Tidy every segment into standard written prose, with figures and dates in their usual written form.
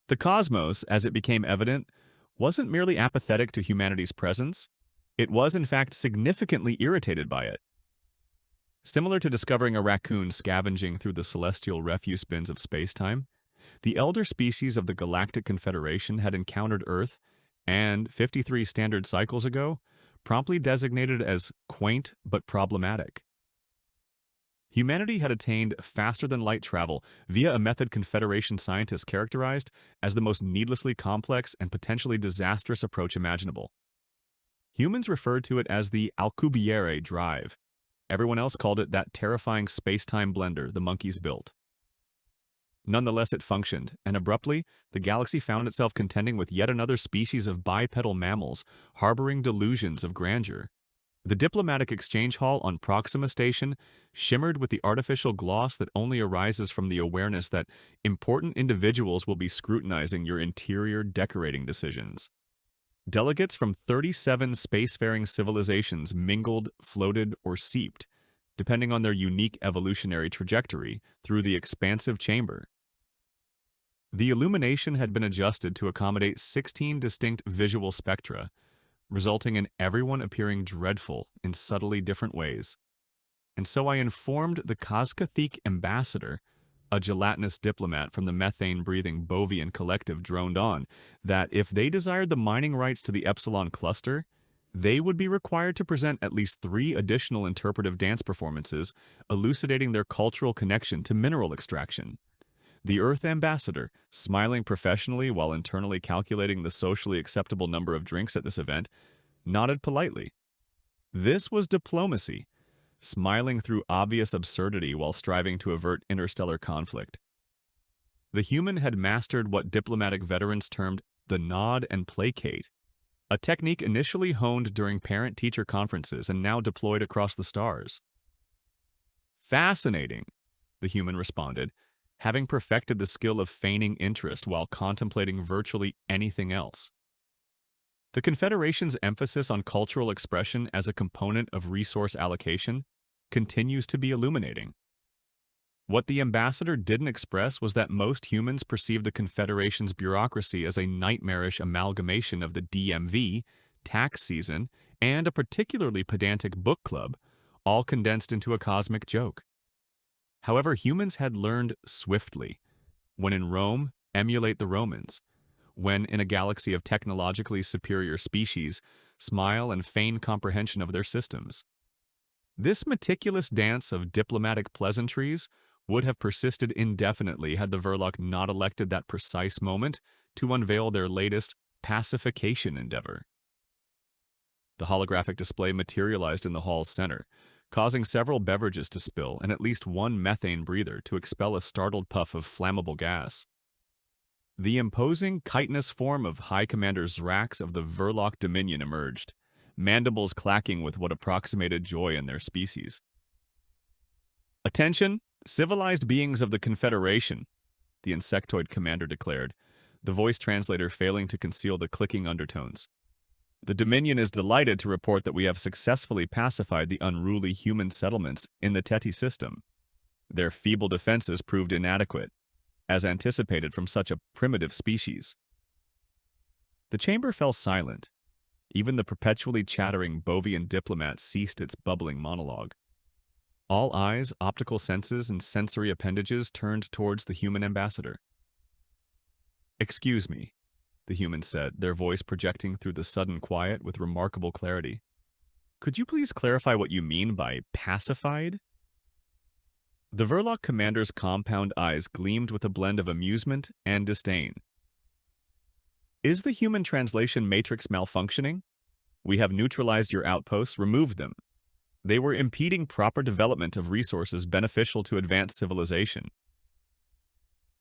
The cosmos, as it became evident, wasn't merely apathetic to humanity's presence, it was in fact significantly irritated by it. Similar to discovering a raccoon scavenging through the celestial refuse bins of spacetime, the elder species of the Galactic Confederation had encountered Earth and, 53 standard cycles ago, promptly designated as quaint but problematic. Humanity had attained faster-than-light travel via a method Confederation scientists characterized as the most needlessly complex and potentially disastrous approach imaginable. Humans referred to it as the Alcubierre drive. Everyone else called it that terrifying space-time blender the monkeys built. Nonetheless, it functioned, and abruptly, the galaxy found itself contending with yet another species of bipedal mammals harboring delusions of grandeur. The diplomatic exchange hall on Proxima Station shimmered with the artificial gloss that only arises from the awareness that important individuals will be scrutinizing your interior decorating decisions. Delegates from 37 spacefaring civilizations mingled, floated, or seeped, depending on their unique evolutionary trajectory, through the expansive chamber. The illumination had been adjusted to accommodate 16 distinct visual spectra, resulting in everyone appearing dreadful in subtly different ways. And so I informed the Coscathique ambassador, a gelatinous diplomat from the methane-breathing Bovian collective droned on, that if they desired the mining rights to the Epsilon cluster, they would be required to present at least 3 additional interpretive dance performances elucidating their cultural connection to mineral extraction. The Earth ambassador, smiling professionally while internally calculating the socially acceptable number of drinks at this event, nodded politely. This was diplomacy, smiling through obvious absurdity while striving to avert interstellar conflict. The human had mastered what diplomatic veterans termed the nod and placate, a technique initially honed during parent-teacher conferences and now deployed across the stars. Fascinating, the human responded, having perfected the skill of feigning interest while contemplating virtually anything else. The Confederation's emphasis on cultural expression as a component of resource allocation continues to be illuminating. What the ambassador didn't express was that most humans perceive the Confederation's bureaucracy as a nightmarish amalgamation of the DMV, tax season, and a particularly pedantic book club, all condensed into a cosmic joke. However, humans had learned swiftly, when in Rome, emulate the Romans, when in a galaxy of technologically superior species, smile and feign comprehension of their systems. This meticulous dance of diplomatic pleasantries would have persisted indefinitely had the Verloc not elected that precise moment to unveil their latest pacification endeavor. The holographic display materialized in the hall's center, causing several beverages to spill and at least one methane breather to expel a startled puff of flammable gas. The imposing, chitinous form of High Commander Zrax of the Verloc Dominion emerged, mandibles clacking with what approximated joy in their species. "Attention, civilized beings of the Confederation," the insectoid commander declared, the voice translator failing to conceal the clicking undertones. "The Dominion is delighted to report that we have successfully pacified the unruly human settlements in the Teti system. Their feeble defenses proved inadequate, as anticipated from such a primitive species." The chamber fell silent. Even the perpetually chattering Bovian diplomat ceased its bubbling monologue. All eyes, optical senses, and sensory appendages turned towards the human ambassador. "Excuse me," the human said, their voice projecting through the sudden quiet with remarkable clarity. "Could you please clarify what you mean by pacified?" The Verloc commander's compound eyes gleamed with a blend of amusement and disdain. "Is the human translation matrix malfunctioning? We have neutralized your outposts, removed them. They were impeding proper development of resources beneficial to advanced civilization."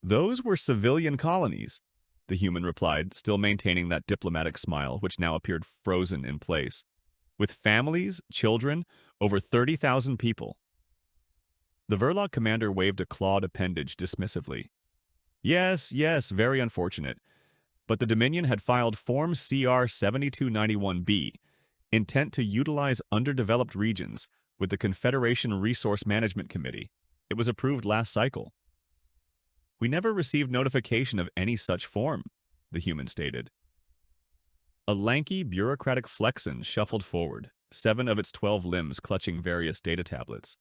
"Those were civilian colonies," the human replied, still maintaining that diplomatic smile, which now appeared frozen in place. "With families, children, over 30,000 people." The Verloc commander waved a clawed appendage dismissively. Yes, very unfortunate. But the Dominion had filed Form CR 7291B, intent to utilize underdeveloped regions, with the Confederation Resource Management Committee. It was approved last cycle. We never received notification of any such form, the human stated. A lanky, bureaucratic flexen shuffled forward, 7 of its 12 limbs clutching various data tablets.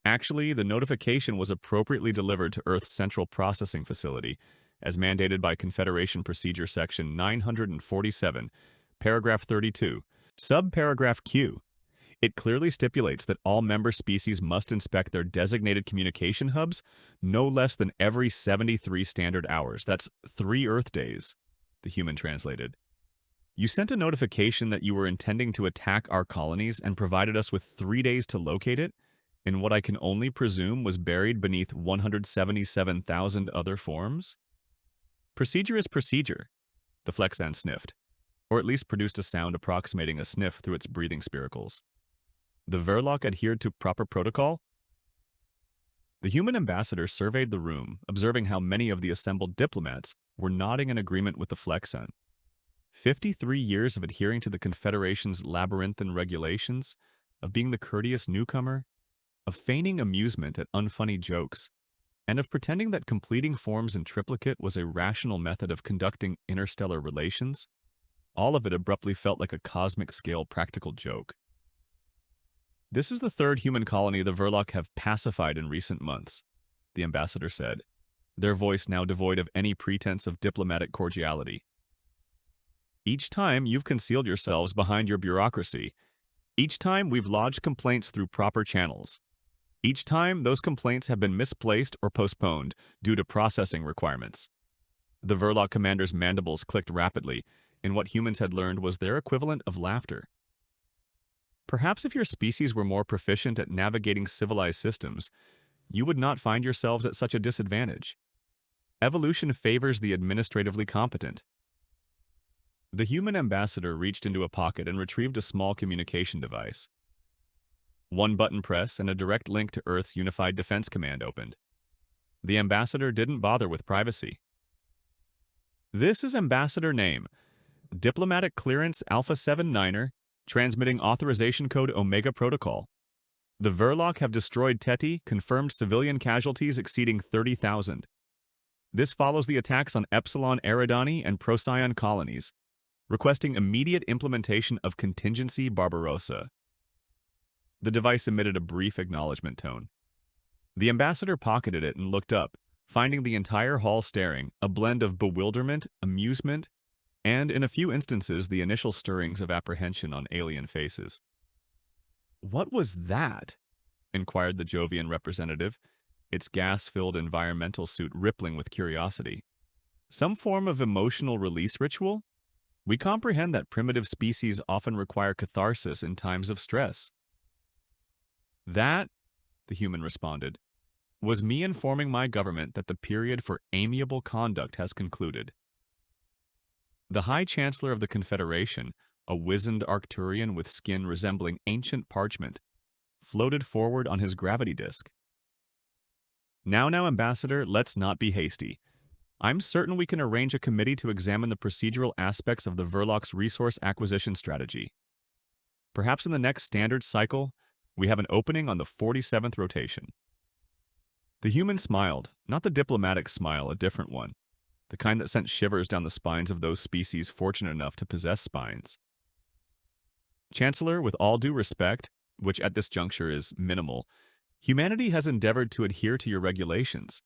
Actually, the notification was appropriately delivered to Earth's central processing facility, as mandated by Confederation Procedure Section 947, Paragraph 32, Subparagraph Q. It clearly stipulates that all member species must inspect their designated communication hubs no less than every 73 standard hours. That's 3 Earth days, the human translated. You sent a notification that you were intending to attack our colonies and provided us with 3 days to locate it, in what I can only presume was buried beneath 177,000 other forms? Procedure is procedure, the Flexan sniffed, or at least produced a sound approximating a sniff through its breathing spiracles. The Verloc adhered to proper protocol? The human ambassador surveyed the room, observing how many of the assembled diplomats were nodding in agreement with the Flexan. 53 years of adhering to the Confederation's labyrinthine regulations, of being the courteous newcomer, of feigning amusement at unfunny jokes, and of pretending that completing forms in triplicate was a rational method of conducting interstellar relations, all of it abruptly felt like a cosmic-scale practical joke. This is the 3rd human colony the Verloc have pacified in recent months, the ambassador said, their voice now devoid of any pretense of diplomatic cordiality. Each time you've concealed yourselves behind your bureaucracy. Each time we've lodged complaints through proper channels. Each time those complaints have been misplaced or postponed due to processing requirements. The Verloc commander's mandibles clicked rapidly in what humans had learned was their equivalent of laughter. Perhaps if your species were more proficient at navigating civilized systems, you would not find yourselves at such a disadvantage. Evolution favors the administratively competent. The human ambassador reached into a pocket and retrieved a small communication device. One button press and a direct link to Earth's Unified Defense Command opened. The ambassador didn't bother with privacy. This is ambassador name, Diplomatic Clearance Alpha 79er, transmitting authorization code Omega Protocol. The Verloc have destroyed Teti, confirmed civilian casualties exceeding 30,000. This follows the attacks on Epsilon Eridani and Procyon colonies, requesting immediate implementation of Contingency Barbarossa. The device emitted a brief acknowledgement tone. The ambassador pocketed it and looked up, finding the entire hall staring, a blend of bewilderment, amusement, and, in a few instances, the initial stirrings of apprehension on alien faces. "What was that?" inquired the Jovian representative, its gas-filled environmental suit rippling with curiosity. "Some form of emotional release ritual? We comprehend that primitive species often require catharsis in times of stress." "That," the human responded, "was me informing my government that the period for amiable conduct has concluded." The High Chancellor of the Confederation, a wizened Arcturian with skin resembling ancient parchment, floated forward on his gravity disk. Now, Ambassador, let's not be hasty. I'm certain we can arrange a committee to examine the procedural aspects of the Verloc's resource acquisition strategy. Perhaps in the next standard cycle, we have an opening on the 47th rotation." The human smiled, not the diplomatic smile, a different one, the kind that sent shivers down the spines of those species fortunate enough to possess spines. "Chancellor, with all due respect, which at this juncture is minimal, humanity has endeavored to adhere to your regulations.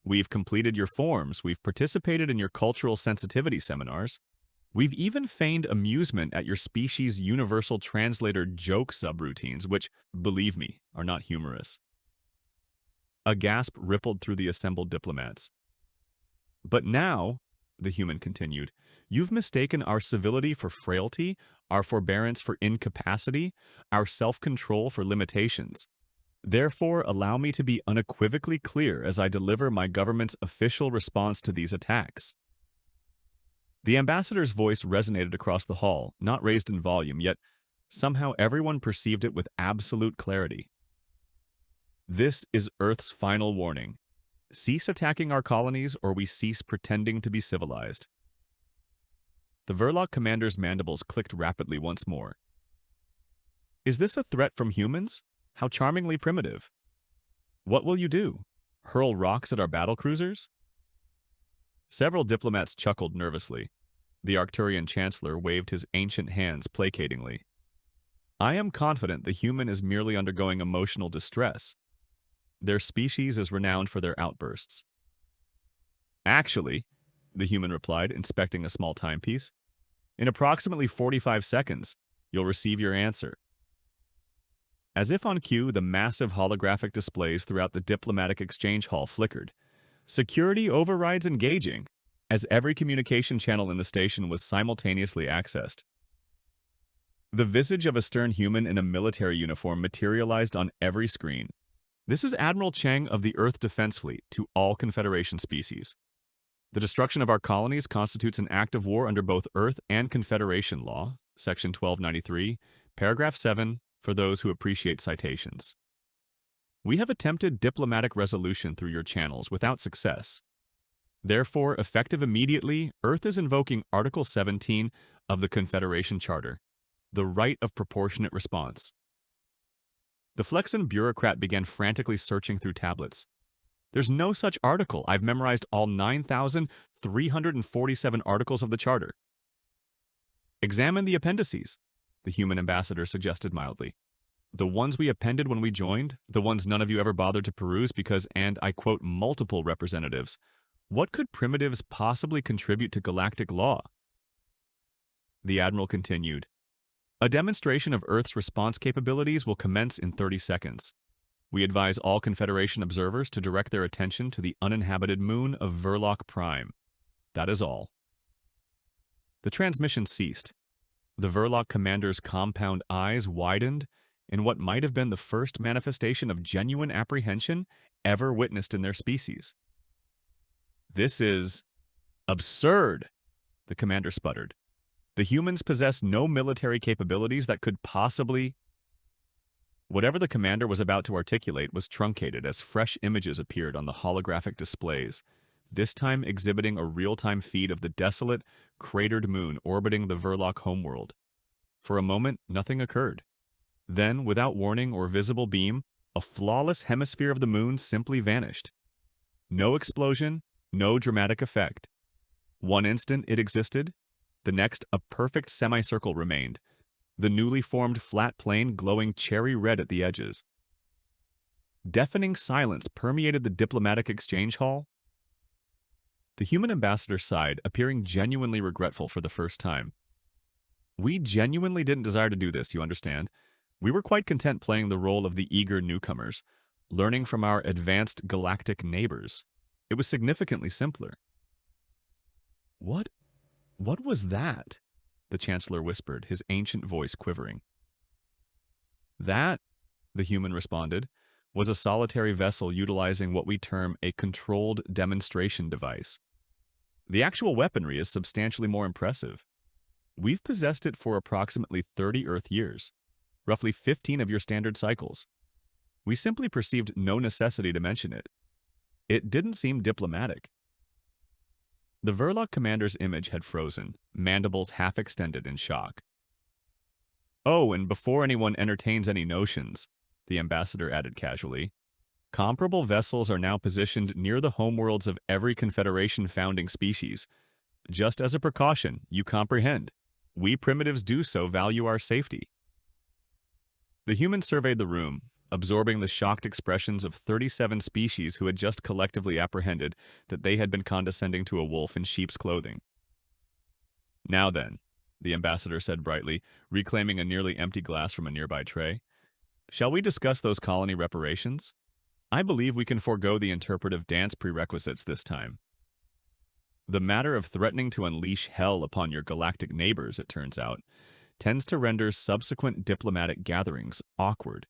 We've completed your forms, we've participated in your cultural sensitivity seminars, we've even feigned amusement at your species' universal translator joke subroutines, which, believe me, are not humorous." A gasp rippled through the assembled diplomats. "But now," the human continued, "you've mistaken our civility for frailty, our forbearance for incapacity, our self-control for limitations. Therefore, allow me to be unequivocally clear as I deliver my government's official response to these attacks." The ambassador's voice resonated across the hall, not raised in volume, yet somehow everyone perceived it with absolute clarity. "This is Earth's final warning. Cease attacking our colonies, or we cease pretending to be civilized." The Verloc commander's mandibles clicked rapidly once more. "Is this a threat from humans? How charmingly primitive. What will you do?" Hurl rocks at our battle cruisers? Several diplomats chuckled nervously. The Arcturian chancellor waved his ancient hands placatingly. I am confident the human is merely undergoing emotional distress. Their species is renowned for their outbursts. Actually, the human replied, inspecting a small timepiece, in approximately 45 seconds, you'll receive your answer. As if on cue, the massive holographic displays throughout the diplomatic exchange hall flickered. Security overrides engaging, as every communication channel in the station was simultaneously accessed. The visage of a stern human in a military uniform materialized on every screen. This is Admiral Cheng of the Earth Defense Fleet to all Confederation species. The destruction of our colonies constitutes an act of war under both Earth and Confederation law, Section 1293, Paragraph 7, for those who appreciate citations. We have attempted diplomatic resolution through your channels without success. Therefore, effective immediately, Earth is invoking Article 17 of the Confederation Charter, the right of proportionate response. The Flexen bureaucrat began frantically searching through tablets. There's no such article. I've memorized all 9,347 articles of the Charter. Examine the appendices, the human ambassador suggested mildly. The ones we appended when we joined, the ones none of you ever bothered to peruse because, and I quote, multiple representatives. What could primitives possibly contribute to galactic law? The Admiral continued. A demonstration of Earth's response capabilities will commence in 30 seconds. We advise all Confederation observers to direct their attention to the uninhabited moon of Verloc Prime. That is all. The transmission ceased. The Verloc commander's compound eyes widened in what might have been the first manifestation of genuine apprehension ever witnessed in their species. This is absurd, the commander sputtered. The humans possess no military capabilities that could possibly... Whatever the commander was about to articulate was truncated as fresh images appeared on the holographic displays, this time exhibiting a real-time feed of the desolate, cratered moon orbiting the Verloc homeworld. For a moment, nothing occurred. Then, without warning or visible beam, a flawless hemisphere of the moon simply vanished. No explosion, no dramatic effect. One instant it existed, the next a perfect semicircle remained, the newly formed flat plane glowing cherry red at the edges. Deafening silence permeated the diplomatic exchange hall. The human ambassador sighed, appearing genuinely regretful for the first time. We genuinely didn't desire to do this, you understand. We were quite content playing the role of the eager newcomers, learning from our advanced galactic neighbors. It was significantly simpler. What was that? The Chancellor whispered, his ancient voice quivering. That, the human responded, was a solitary vessel utilizing what we term a controlled demonstration device. The actual weaponry is substantially more impressive. We've possessed it for approximately 30 Earth years, roughly 15 of your standard cycles. We simply perceived no necessity to mention it. It didn't seem diplomatic. The Verloc commander's image had frozen, mandibles half extended in shock. Oh, and before anyone entertains any notions, the ambassador added casually, comparable vessels are now positioned near the homeworlds of every Confederation founding species. Just as a precaution, you comprehend. We primitives do so value our safety. The human surveyed the room, absorbing the shocked expressions of 37 species who had just collectively apprehended that they had been condescending to a wolf in sheep's clothing. Now then, the ambassador said brightly, reclaiming a nearly empty glass from a nearby tray, shall we discuss those colony reparations? I believe we can forego the interpretive dance prerequisites this time. The matter of threatening to unleash hell upon your galactic neighbors, it turns out, tends to render subsequent diplomatic gatherings awkward.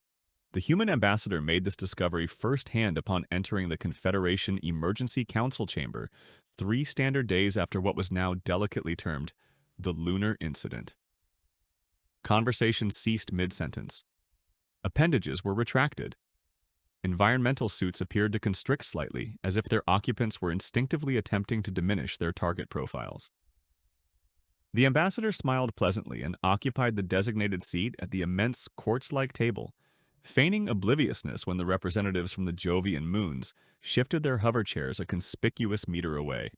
The human ambassador made this discovery firsthand upon entering the Confederation Emergency Council Chamber 3 standard days after what was now delicately termed the lunar incident. Conversation ceased mid-sentence. Appendages were retracted. Environmental suits appeared to constrict slightly, as if their occupants were instinctively attempting to diminish their target profiles. The ambassador smiled pleasantly and occupied the designated seat at the immense quartz-like table, feigning obliviousness when the representatives from the Jovian moons shifted their hover chairs a conspicuous meter away.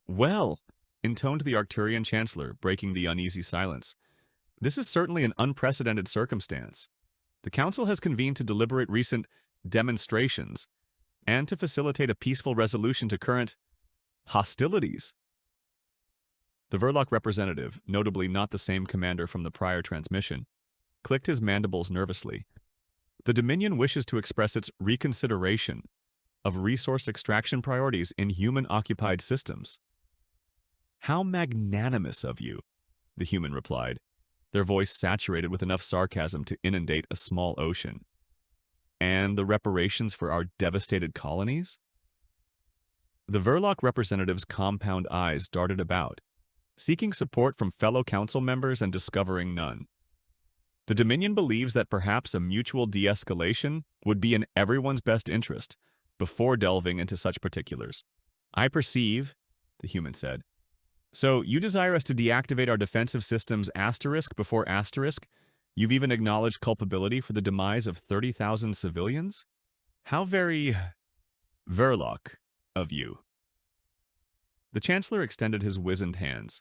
"Well," intoned the Arcturian chancellor, breaking the uneasy silence, "this is certainly an unprecedented circumstance. The council has convened to deliberate recent demonstrations and to facilitate a peaceful resolution to current hostilities." The Verloc representative, notably not the same commander from the prior transmission, clicked his mandibles nervously. The Dominion wishes to express its reconsideration of resource extraction priorities in human-occupied systems. "How magnanimous of you," the human replied, their voice saturated with enough sarcasm to inundate a small ocean. "And the reparations for our devastated colonies?" The Verloc representative's compound eyes darted about, seeking support from fellow council members and discovering none. The Dominion believes that perhaps a mutual de-escalation would be in everyone's best interest before delving into such particulars. "I perceive," the human said. "So you desire us to deactivate our defensive systems asterisk before asterisk? You've even acknowledged culpability for the demise of 30,000 civilians? How very Verloc of you." The Chancellor extended his wizened hands.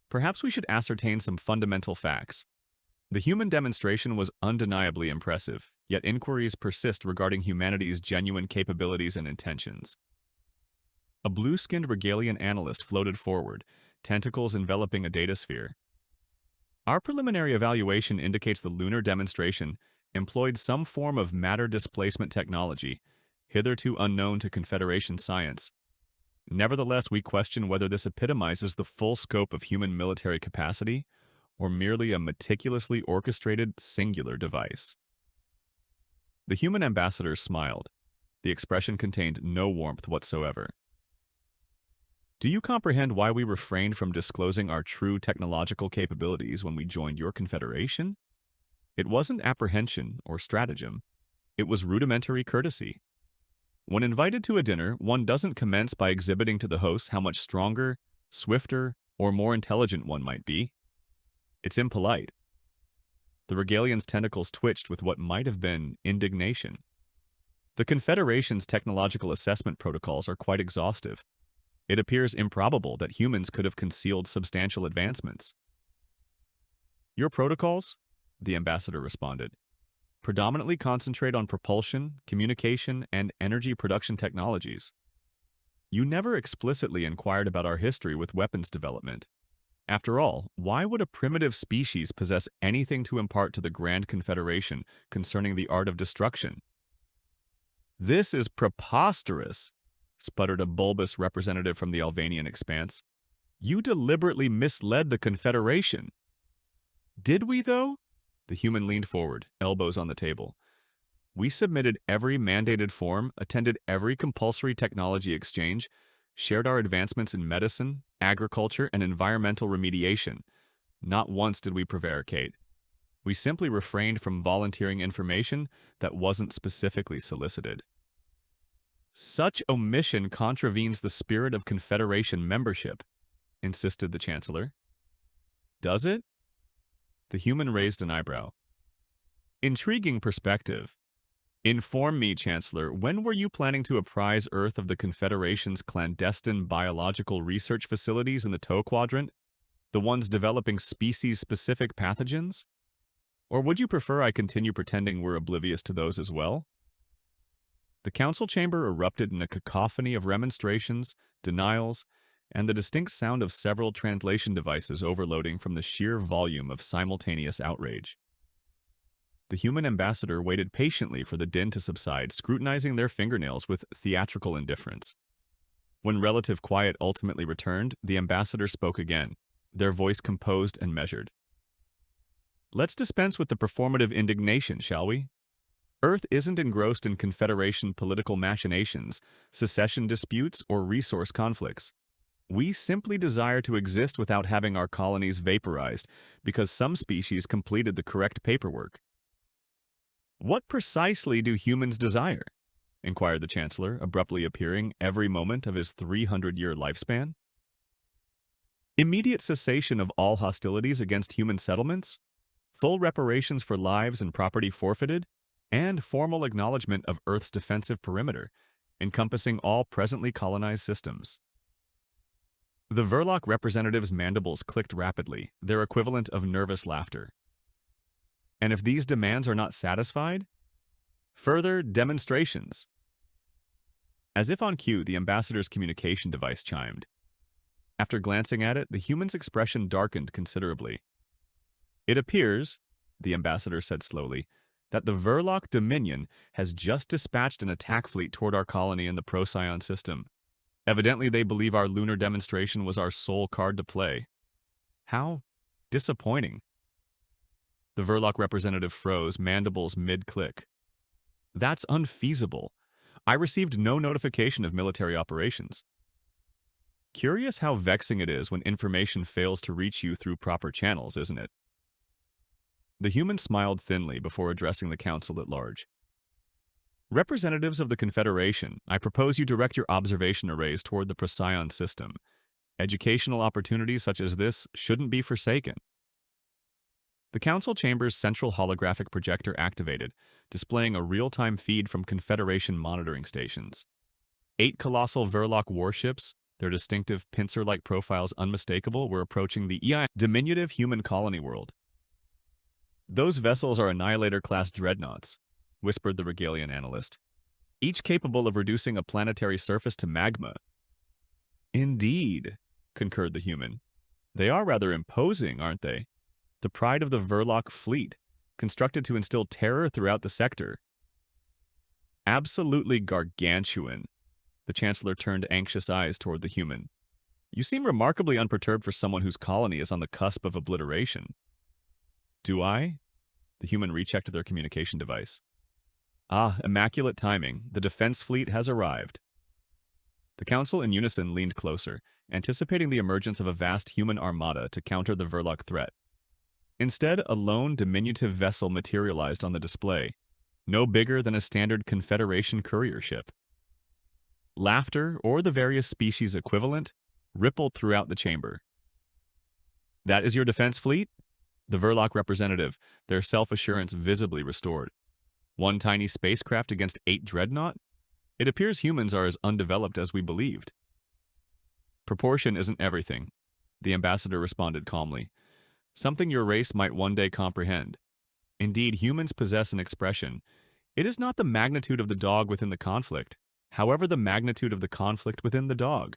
"Perhaps we should ascertain some fundamental facts. The human demonstration was undeniably impressive, yet inquiries persist regarding humanity's genuine capabilities and intentions." A blue-skinned Regalian analyst floated forward, tentacles enveloping a datasphere. "Our preliminary evaluation indicates the lunar demonstration employed some form of matter displacement technology, hitherto unknown to Confederation science. Nevertheless, we question whether this epitomizes the full scope of human military capacity or merely a meticulously orchestrated singular device." The human ambassador smiled. The expression contained no warmth whatsoever. "Do you comprehend why we refrained from disclosing our true technological capabilities when we joined your confederation? It wasn't apprehension or stratagem. It was rudimentary courtesy. When invited to a dinner, one doesn't commence by exhibiting to the hosts how much stronger, swifter, or more intelligent one might be. It's impolite." The Regalian's tentacles twitched with what might have been indignation. "The Confederation's technological assessment protocols are quite exhaustive. It appears improbable that humans could have concealed substantial advancements." "Your protocols," the ambassador responded, "predominantly concentrate on propulsion, communication, and energy production technologies. You never explicitly inquired about our history with weapons development. After all, why would a primitive species possess anything to impart to the Grand Confederation concerning the art of destruction?" "This is preposterous," sputtered a bulbous representative from the Alvanian expanse. "You deliberately misled the Confederation." "Did we, though?" The human leaned forward, elbows on the table. "We submitted every mandated form, attended every compulsory technology exchange, shared our advancements in medicine, agriculture, and environmental remediation. Not once did we prevaricate. We simply refrained from volunteering information that wasn't specifically solicited." "Such omission contravenes the spirit of Confederation membership," insisted the Chancellor. "Does it?" The human raised an eyebrow. "Intriguing perspective. Inform me, Chancellor, when were you planning to apprise Earth of the Confederation's clandestine biological research facilities in the Toe Quadrant? The ones developing species-specific pathogens? Or would you prefer I continue pretending we're oblivious to those as well?" The council chamber erupted in a cacophony of remonstrations, denials, and the distinct sound of several translation devices overloading from the sheer volume of simultaneous outrage. The human ambassador waited patiently for the din to subside, scrutinizing their fingernails with theatrical indifference. When relative quiet ultimately returned, the ambassador spoke again, their voice composed and measured. "Let's dispense with the performative indignation, shall we? Earth isn't engrossed in Confederation political machinations, secession disputes, or resource conflicts. We simply desire to exist without having our colonies vaporized because some species completed the correct paperwork." "What precisely do humans desire?" inquired the Chancellor, abruptly appearing every moment of his 300-year lifespan. "Immediate cessation of all hostilities against human settlements, full reparations for lives and property forfeited, and formal acknowledgement of Earth's defensive perimeter, encompassing all presently colonized systems. The Verloc representatives' mandibles clicked rapidly, their equivalent of nervous laughter. And if these demands are not satisfied, further demonstrations. As if on cue, the ambassador's communication device chimed. After glancing at it, the human's expression darkened considerably. It appears, the ambassador said slowly, that the Verloc Dominion has just dispatched an attack fleet toward our colony in the Procyon system. Evidently, they believe our lunar demonstration was our sole card to play. How disappointing. The Verloc representative froze, mandibles mid-click. That's unfeasible. I received no notification of military operations. Curious how vexing it is when information fails to reach you through proper channels, isn't it? The human smiled thinly before addressing the council at large. Representatives of the Confederation, I propose you direct your observation arrays toward the Procyon system. Educational opportunities such as this shouldn't be forsaken. The council chamber's central holographic projector activated, displaying a real-time feed from Confederation monitoring stations. 8 colossal Verloc warships, their distinctive pincer-like profiles unmistakable, were approaching the diminutive human colony world. Those vessels are Annihilator-class dreadnoughts, whispered the Regalian analyst, each capable of reducing a planetary surface to magma. Indeed, concurred the human. They are rather imposing, aren't they? The pride of the Verloc fleet, constructed to instill terror throughout the sector. Absolutely gargantuan. The Chancellor turned anxious eyes toward the human. You seem remarkably unperturbed for someone whose colony is on the cusp of obliteration. Do I? The human rechecked their communication device. Ah, immaculate timing. The defense fleet has arrived. The council in unison leaned closer, anticipating the emergence of a vast human armada to counter the Verloc threat. Instead, a lone, diminutive vessel materialized on the display, no bigger than a standard Confederation courier ship. Laughter, or the various species equivalent, rippled throughout the chamber. That is your defense fleet? The Verloc representative, their self-assurance visibly restored. One tiny spacecraft against 8 dreadnought? It appears humans are as undeveloped as we believed. Proportion isn't everything, the ambassador responded calmly. Something your race might one day comprehend. Indeed, humans possess an expression. It is not the magnitude of the dog within the conflict, however the magnitude of the conflict within the dog.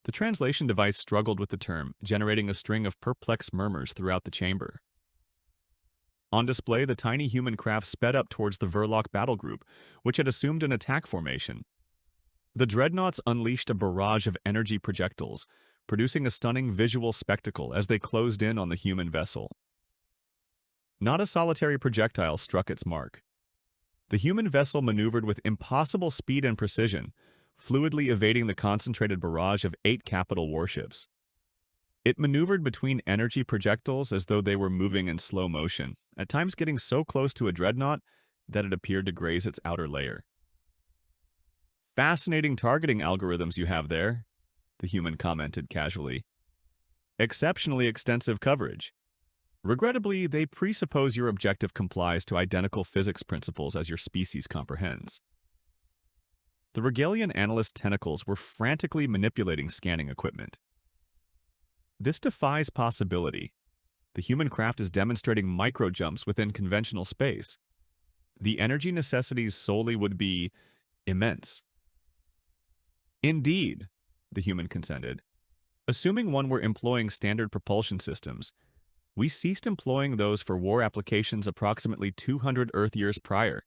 The translation device struggled with the term, generating a string of perplexed murmurs throughout the chamber. On display, the tiny human craft sped up towards the Verloc battle group, which had assumed an attack formation. The dreadnoughts unleashed a barrage of energy projectiles, producing a stunning visual spectacle as they closed in on the human vessel. Not a solitary projectile struck its mark. The human vessel maneuvered with impossible speed and precision, fluidly evading the concentrated barrage of 8 capital warships. It maneuvered between energy projectiles as though they were moving in slow motion, at times getting so close to a dreadnought that it appeared to graze its outer layer. Fascinating targeting algorithms you have there, the human commented casually. Exceptionally extensive coverage. Regrettably, they presuppose your objective complies to identical physics principles as your species comprehends. The Regalian analyst's tentacles were frantically manipulating scanning equipment. This defies possibility. The human craft is demonstrating micro-jumps within conventional space. The energy necessities solely would be immense. Indeed, the human consented. Assuming one were employing standard propulsion systems, we ceased employing those for war applications approximately 200 Earth years prior,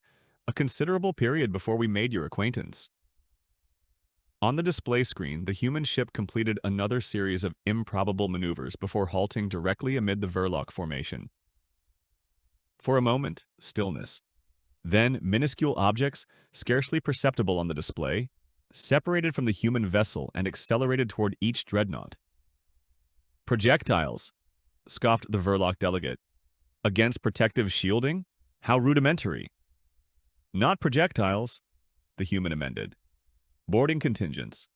a considerable period before we made your acquaintance. On the display screen, the human ship completed another series of improbable maneuvers before halting directly amid the Verloc formation. For a moment, stillness. Then, minuscule objects, scarcely perceptible on the display, separated from the human vessel and accelerated toward each dreadnought. Projectiles, scoffed the Verloc delegate. Against protective shielding? How rudimentary. Not projectiles, the human amended. Boarding contingents.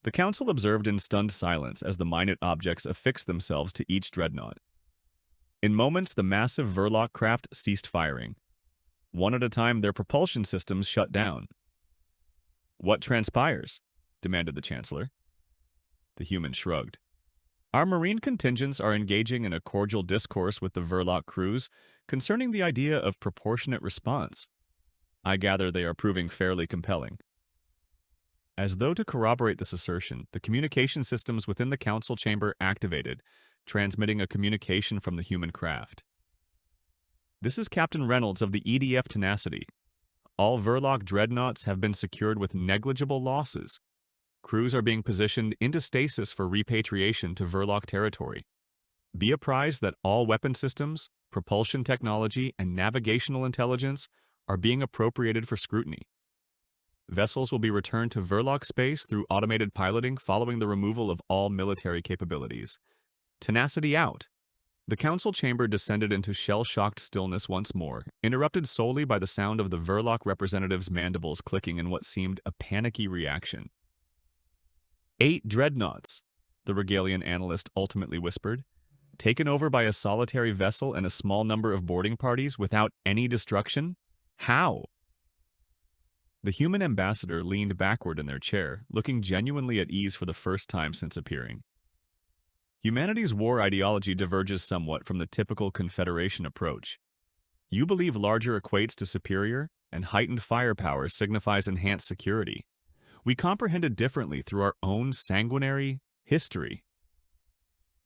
The council observed in stunned silence as the minute objects affixed themselves to each dreadnought. In moments, the massive Verloc craft ceased firing. One at a time, their propulsion systems shut down. "What transpires?" demanded the Chancellor. The human shrugged. "Our marine contingents are engaging in a cordial discourse with the Verloc crews concerning the idea of proportionate response. I gather they are proving fairly compelling." As though to corroborate this assertion, the communication systems within the council chamber activated, transmitting a communication from the human craft. "This is Captain Reynolds of the EDF Tenacity. All Verloc dreadnoughts have been secured with negligible losses. Crews are being positioned into stasis for repatriation to Verloc territory. Be apprised that all weapon systems, propulsion technology, and navigational intelligence are being appropriated for scrutiny. Vessels will be returned to Verloc space through automated piloting following the removal of all military capabilities. Tenacity out." The council chamber descended into shell-shocked stillness once more, interrupted solely by the sound of the Verloc representative's mandibles clicking in what seemed a panicky reaction. 8 dreadnoughts, the Regalian analyst ultimately whispered, taken over by a solitary vessel and a small number of boarding parties without any destruction? How? The human ambassador leaned backward in their chair, looking genuinely at ease for the first time since appearing. Humanity's war ideology diverges somewhat from the typical Confederation approach. You believe larger equates to superior, and heightened firepower signifies enhanced security. We comprehend it differently through our own sanguinary history.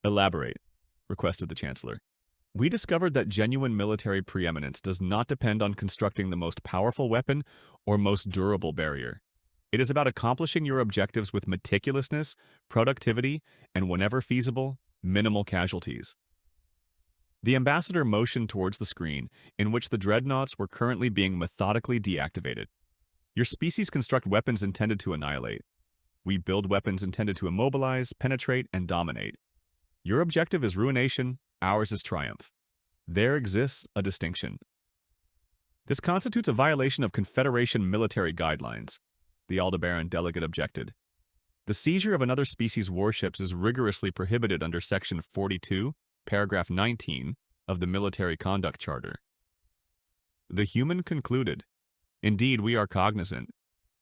"Elaborate," requested the Chancellor. "We discovered that genuine military preeminence does not depend on constructing the most powerful weapon or most durable barrier. It is about accomplishing your objectives with meticulousness, productivity, and whenever feasible, minimal casualties." The ambassador motioned towards the screen, in which the dreadnoughts were currently being methodically deactivated. "Your species construct weapons intended to annihilate. We build weapons intended to immobilize, penetrate, and dominate. Your objective is ruination, ours is triumph. There exists a distinction. This constitutes a violation of Confederation military guidelines," the Aldebaran delegate objected. "The seizure of another species' warships is rigorously prohibited under Section 42, Paragraph 19 of the Military Conduct Charter." The human concluded, "Indeed, we are cognizant.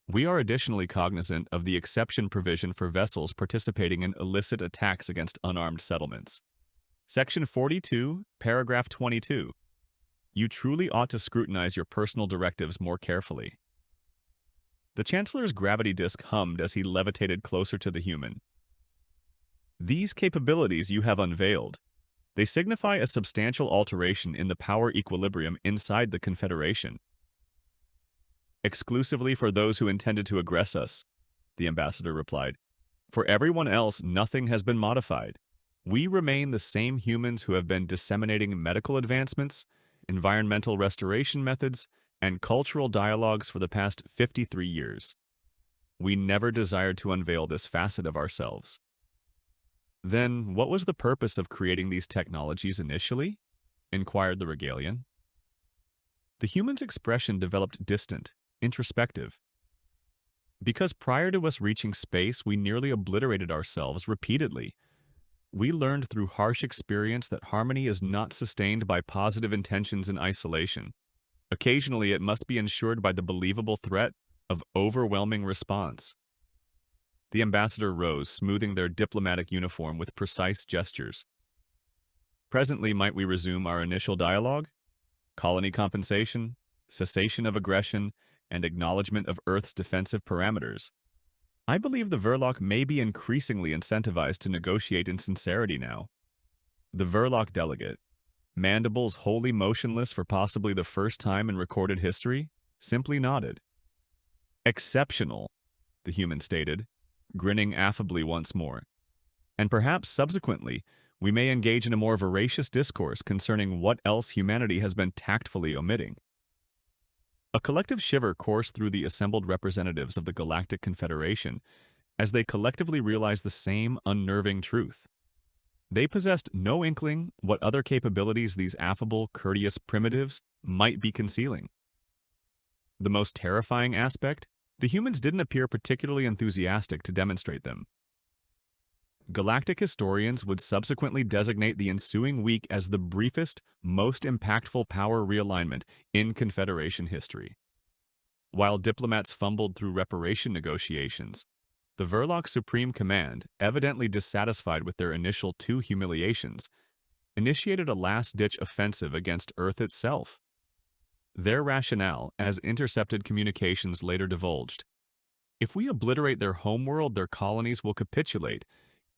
We are additionally cognizant of the exception provision for vessels participating in illicit attacks against unarmed settlements. Section 42, Paragraph 22. You truly ought to scrutinize your personal directives more carefully." The Chancellor's gravity disk hummed as he levitated closer to the human. "These capabilities you have unveiled. They signify a substantial alteration in the power equilibrium inside the Confederation." "Exclusively for those who intended to aggress us," the ambassador replied. "For everyone else, nothing has been modified. We remain the same humans who have been disseminating medical advancements, environmental restoration methods, and cultural dialogues for the past 53 years. We never desired to unveil this facet of ourselves." "Then what was the purpose of creating these technologies initially?" inquired the Regalian. The human's expression developed distant, introspective. "Because prior to us reaching space, we nearly obliterated ourselves repeatedly. We learned through harsh experience that harmony is not sustained by positive intentions in isolation. Occasionally, it must be ensured by the believable threat of overwhelming response." The ambassador rose, smoothing their diplomatic uniform with precise gestures. "Presently, might we resume our initial dialogue? Colony compensation, cessation of aggression, and acknowledgement of Earth's defensive parameters. I believe the Verloc may be increasingly incentivized to negotiate in sincerity now." The Verloc delegate, mandibles wholly motionless for possibly the first time in recorded history, simply nodded. "Exceptional," the human stated, grinning affably once more. "And perhaps subsequently, we may engage in a more voracious discourse concerning what else humanity has been tactfully omitting." A collective shiver coursed through the assembled representatives of the Galactic Confederation as they collectively realized the same unnerving truth. They possessed no inkling what other capabilities these affable, courteous primitives might be concealing. The most terrifying aspect, the humans didn't appear particularly enthusiastic to demonstrate them. Galactic historians would subsequently designate the ensuing week as the briefest, most impactful power realignment in Confederation history. While diplomats fumbled through reparation negotiations, the Verloc Supreme Command, evidently dissatisfied with their initial two humiliations, initiated a last-ditch offensive against Earth itself. Their rationale, as intercepted communications later divulged: if we obliterate their homeworld, their colonies will capitulate,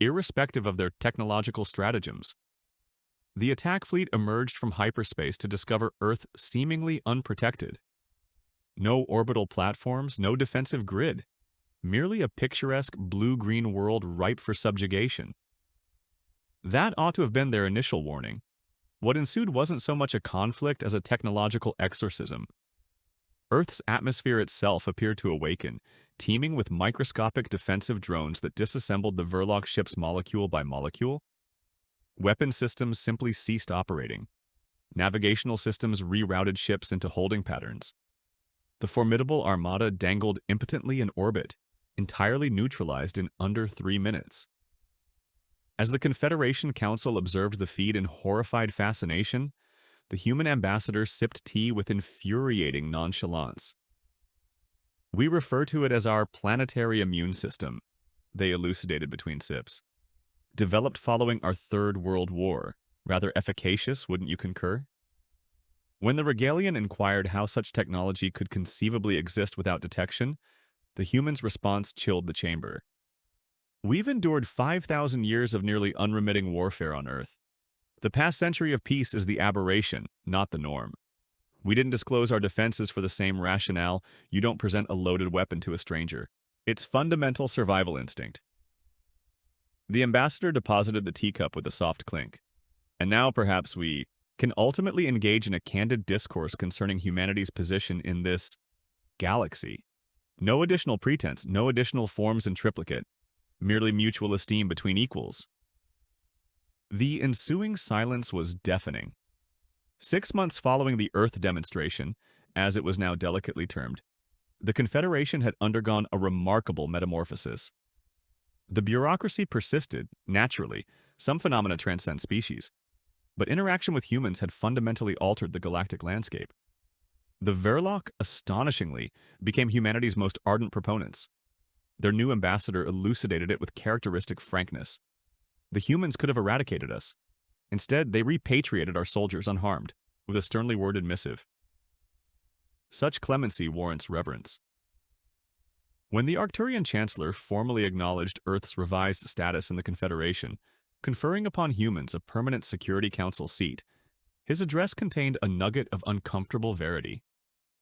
irrespective of their technological stratagems. The attack fleet emerged from hyperspace to discover Earth seemingly unprotected. No orbital platforms, no defensive grid, merely a picturesque blue-green world ripe for subjugation. That ought to have been their initial warning. What ensued wasn't so much a conflict as a technological exorcism. Earth's atmosphere itself appeared to awaken, teeming with microscopic defensive drones that disassembled the Verloc ships molecule by molecule. Weapon systems simply ceased operating. Navigational systems rerouted ships into holding patterns. The formidable armada dangled impotently in orbit, entirely neutralized in under 3 minutes. As the Confederation Council observed the feed in horrified fascination, the human ambassador sipped tea with infuriating nonchalance. "We refer to it as our planetary immune system," they elucidated between sips. "Developed following our Third World War. Rather efficacious, wouldn't you concur?" When the Regalian inquired how such technology could conceivably exist without detection, the human's response chilled the chamber. "We've endured 5,000 years of nearly unremitting warfare on Earth. The past century of peace is the aberration, not the norm. We didn't disclose our defenses for the same rationale. You don't present a loaded weapon to a stranger. It's fundamental survival instinct." The ambassador deposited the teacup with a soft clink. "And now perhaps we can ultimately engage in a candid discourse concerning humanity's position in this galaxy. No additional pretense, no additional forms in triplicate, merely mutual esteem between equals." The ensuing silence was deafening. 6 months following the Earth demonstration, as it was now delicately termed, the Confederation had undergone a remarkable metamorphosis. The bureaucracy persisted, naturally. Some phenomena transcend species. But interaction with humans had fundamentally altered the galactic landscape. The Verloc, astonishingly, became humanity's most ardent proponents. Their new ambassador elucidated it with characteristic frankness. The humans could have eradicated us. Instead, they repatriated our soldiers unharmed, with a sternly worded missive. Such clemency warrants reverence. When the Arcturian Chancellor formally acknowledged Earth's revised status in the Confederation, conferring upon humans a permanent Security Council seat, his address contained a nugget of uncomfortable verity.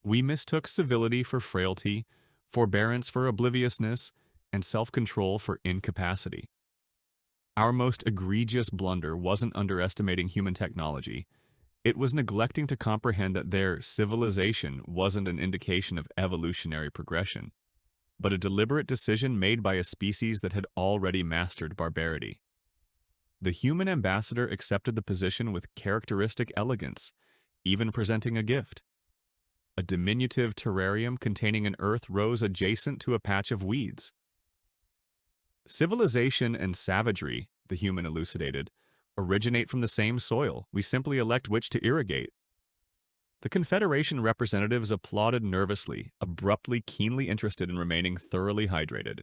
"We mistook civility for frailty, forbearance for obliviousness, and self-control for incapacity. Our most egregious blunder wasn't underestimating human technology. It was neglecting to comprehend that their civilization wasn't an indication of evolutionary progression, but a deliberate decision made by a species that had already mastered barbarity." The human ambassador accepted the position with characteristic elegance, even presenting a gift. A diminutive terrarium containing an Earth rose adjacent to a patch of weeds. "Civilization and savagery," the human elucidated, "originate from the same soil. We simply elect which to irrigate." The Confederation representatives applauded nervously, abruptly, keenly interested in remaining thoroughly hydrated.